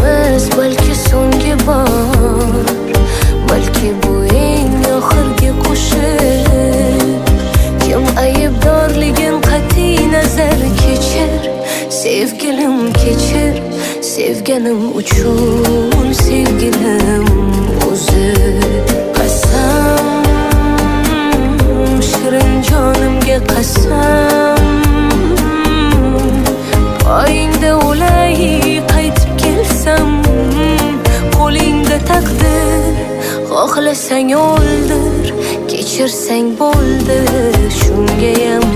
emas, balki so'nggi bor, balki bu eng oxirgi qo'shiq. Kim aybdorligin qat'iy nazar kechir, sevgilim kechir, sevganim uchun sevgilim o'zi. Qasam, shirin jonimga qasam, poyingda o'lay qaytib kelsam, qo'lingda taqdir, xohlasang o'ldir, kechirsang bo'ldi, shungayam